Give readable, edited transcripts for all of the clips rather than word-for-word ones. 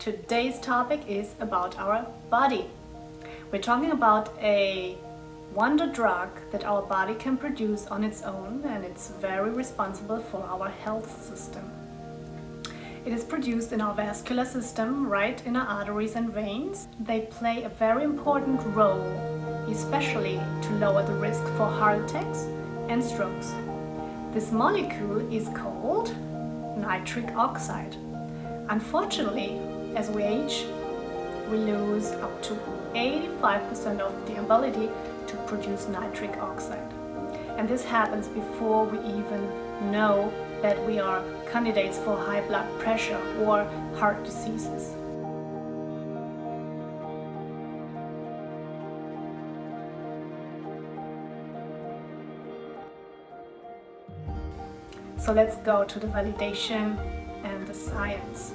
Today's topic is about our body. We're talking about a wonder drug that our body can produce on its own, and it's very responsible for our health system. It is produced in our vascular system, right in our arteries and veins. They play a very important role, especially to lower the risk for heart attacks and strokes. This molecule is called nitric oxide. Unfortunately, as we age, we lose up to 85% of the ability to produce nitric oxide. And this happens before we even know that we are candidates for high blood pressure or heart diseases. So let's go to the validation and the science.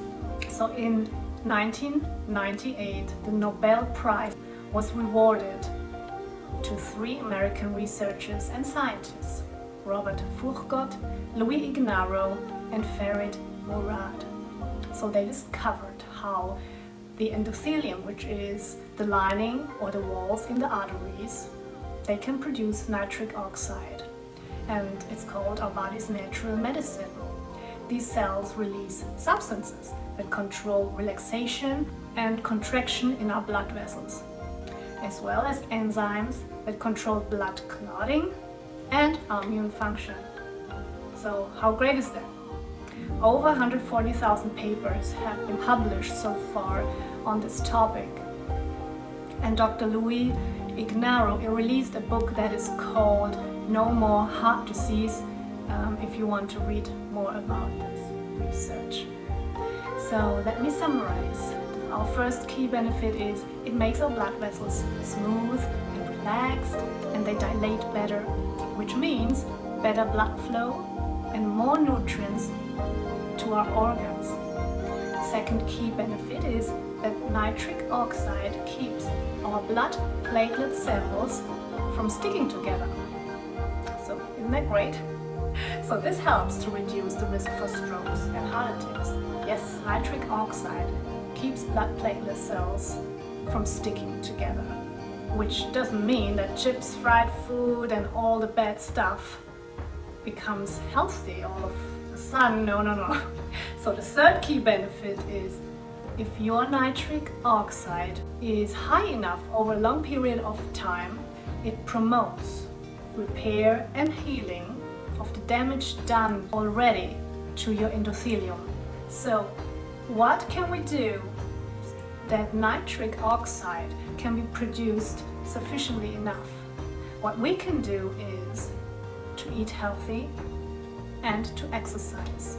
So in 1998, the Nobel Prize was rewarded to 3 American researchers and scientists, Robert Furgot, Louis Ignarro, and Farid Murad. So they discovered how the endothelium, which is the lining or the walls in the arteries, they can produce nitric oxide, and it's called our body's natural medicine. These cells release substances that control relaxation and contraction in our blood vessels, as well as enzymes that control blood clotting and our immune function. So how great is that? Over 140,000 papers have been published so far on this topic. And Dr. Louis Ignarro released a book that is called No More Heart Disease, if you want to read more about this research. So let me summarize. Our first key benefit is it makes our blood vessels smooth and relaxed, and they dilate better, which means better blood flow and more nutrients to our organs. Second key benefit is that nitric oxide keeps our blood platelet cells from sticking together. So isn't that great? So this helps to reduce the risk for strokes and heart attacks. Yes, nitric oxide keeps blood platelet cells from sticking together, which doesn't mean that chips, fried food, and all the bad stuff becomes healthy all of a sudden. No. So the third key benefit is if your nitric oxide is high enough over a long period of time, it promotes repair and healing of the damage done already to your endothelium. So what can we do that nitric oxide can be produced sufficiently enough? What we can do is to eat healthy and to exercise.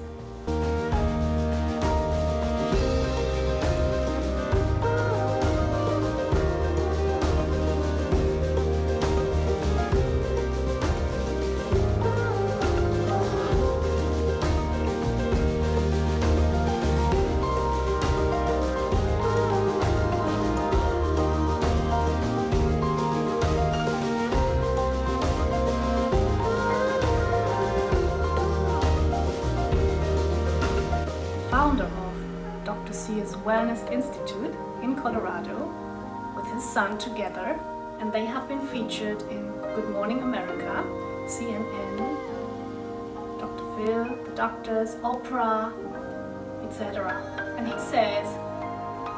Founder of Dr. Sears Wellness Institute in Colorado with his son together, and they have been featured in Good Morning America, CNN, Dr. Phil, the doctors, Oprah, etc. And he says,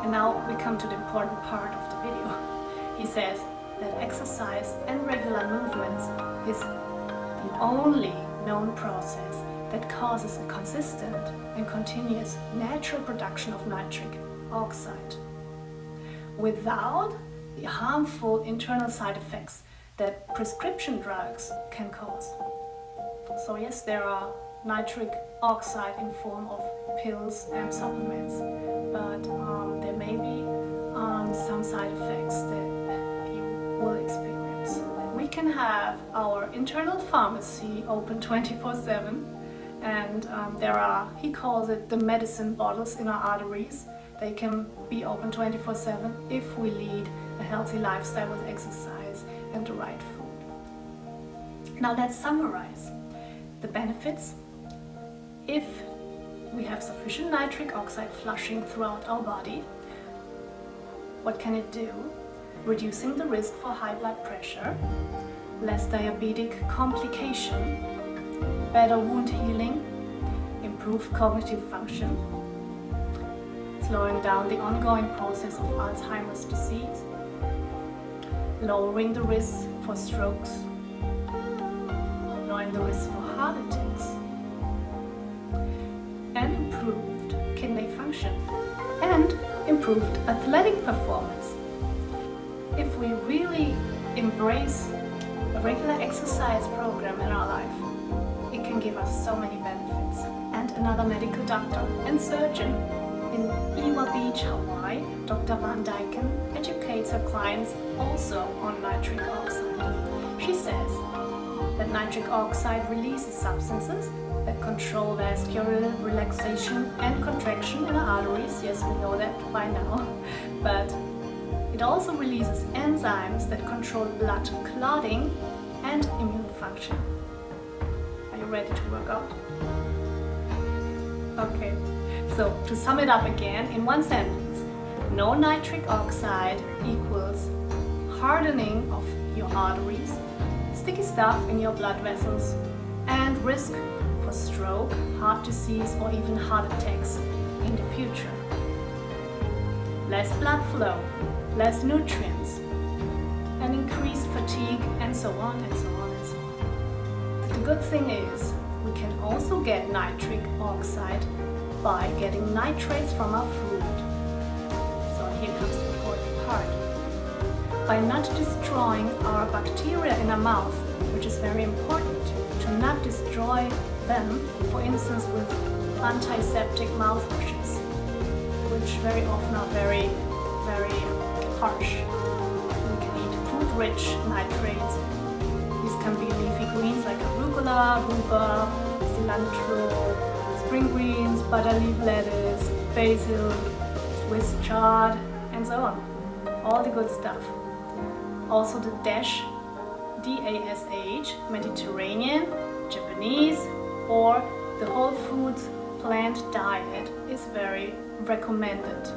and now we come to the important part of the video, he says that exercise and regular movements is the only known process that causes a consistent and continuous natural production of nitric oxide without the harmful internal side effects that prescription drugs can cause. So yes, there are nitric oxide in form of pills and supplements, but there may be some side effects that you will experience. We can have our internal pharmacy open 24/7. And there are, he calls it the medicine bottles in our arteries. They can be open 24/7 if we lead a healthy lifestyle with exercise and the right food. Now let's summarize the benefits. If we have sufficient nitric oxide flushing throughout our body. What can it do? Reducing the risk for high blood pressure, less diabetic complication, better wound healing, improved cognitive function, slowing down the ongoing process of Alzheimer's disease, lowering the risk for strokes, lowering the risk for heart attacks, and improved kidney function, and improved athletic performance. If we really embrace a regular exercise program in our life, it can give us so many benefits. And another medical doctor and surgeon in Ewa Beach, Hawaii, Dr. Van Dyken, educates her clients also on nitric oxide. She says that nitric oxide releases substances that control vascular relaxation and contraction in the arteries. Yes, we know that by now. But it also releases enzymes that control blood clotting and immune function. Are you ready to work out? Okay, so to sum it up again in one sentence, no nitric oxide equals hardening of your arteries, sticky stuff in your blood vessels, and risk for stroke, heart disease, or even heart attacks in the future. Less blood flow, less nutrients, and increased fatigue, and so on and so on and so on. The good thing is, we can also get nitric oxide by getting nitrates from our food. So here comes the important part. By not destroying our bacteria in our mouth, which is very important, to not destroy them, for instance with antiseptic mouthwashes, which very often are very harsh. We can eat food-rich nitrates. These can be leafy greens like arugula, rhubarb, cilantro, spring greens, butterleaf lettuce, basil, Swiss chard, and so on. All the good stuff. Also the DASH, D-A-S-H, Mediterranean, Japanese, or the whole foods plant diet is very recommended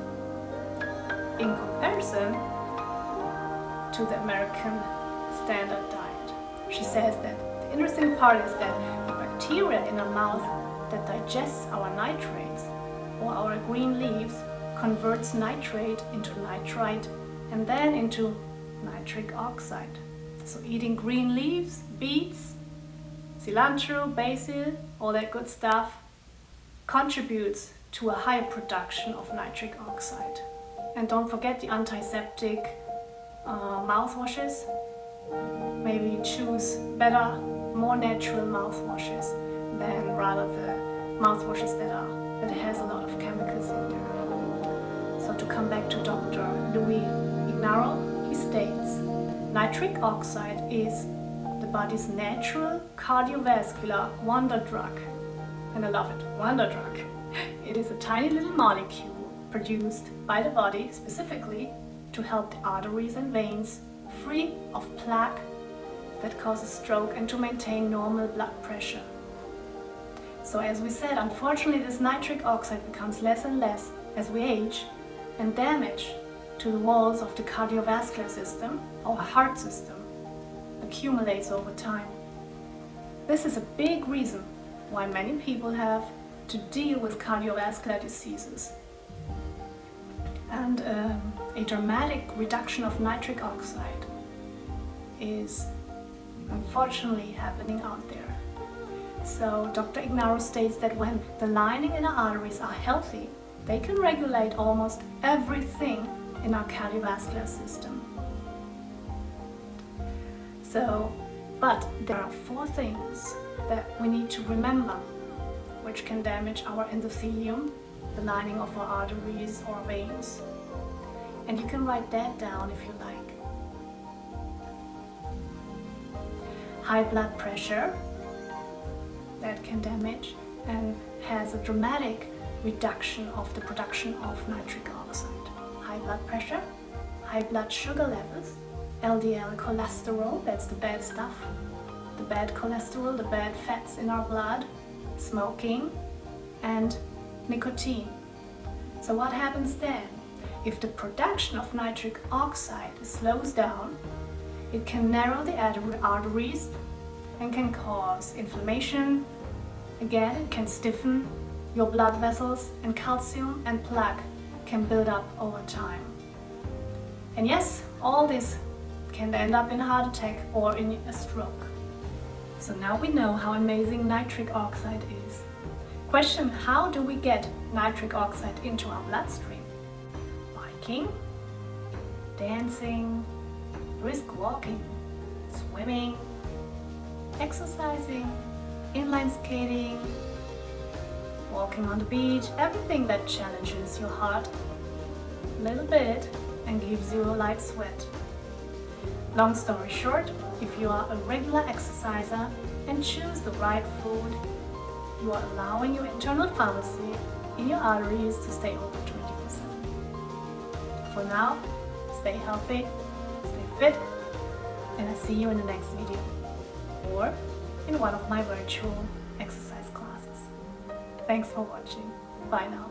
in comparison to the American standard diet. She says that the interesting part is that the bacteria in our mouth that digests our nitrates or our green leaves converts nitrate into nitrite and then into nitric oxide. So eating green leaves, beets, cilantro, basil, all that good stuff contributes to a higher production of nitric oxide. And don't forget the antiseptic mouthwashes. Maybe choose better, more natural mouthwashes than rather the mouthwashes that has a lot of chemicals in there. So to come back to Dr. Louis Ignarro, he states, nitric oxide is the body's natural cardiovascular wonder drug. And I love it, wonder drug. It is a tiny little molecule produced by the body specifically to help the arteries and veins free of plaque that causes stroke and to maintain normal blood pressure. So as we said, unfortunately this nitric oxide becomes less and less as we age, and damage to the walls of the cardiovascular system, our heart system, accumulates over time. This is a big reason why many people have to deal with cardiovascular diseases. And a dramatic reduction of nitric oxide is unfortunately happening out there. So Dr. Ignarro states that when the lining in our arteries are healthy, they can regulate almost everything in our cardiovascular system. But there are 4 things that we need to remember which can damage our endothelium, the lining of our arteries or veins. And you can write that down if you like. High blood pressure, that can damage and has a dramatic reduction of the production of nitric oxide. High blood pressure, high blood sugar levels, LDL cholesterol, that's the bad stuff, the bad cholesterol, the bad fats in our blood, smoking, and nicotine. So what happens then? If the production of nitric oxide slows down, it can narrow the arteries and can cause inflammation. Again, it can stiffen your blood vessels, and calcium and plaque can build up over time. And yes, all this can end up in a heart attack or in a stroke. So now we know how amazing nitric oxide is. Question: how do we get nitric oxide into our bloodstream? Biking, dancing, brisk walking, swimming, exercising, inline skating, walking on the beach, everything that challenges your heart a little bit and gives you a light sweat. Long story short, if you are a regular exerciser and choose the right food, you are allowing your internal pharmacy in your arteries to stay open 24/7. For now, stay healthy, stay fit, and I see you in the next video or in one of my virtual exercise classes. Thanks for watching. Bye now.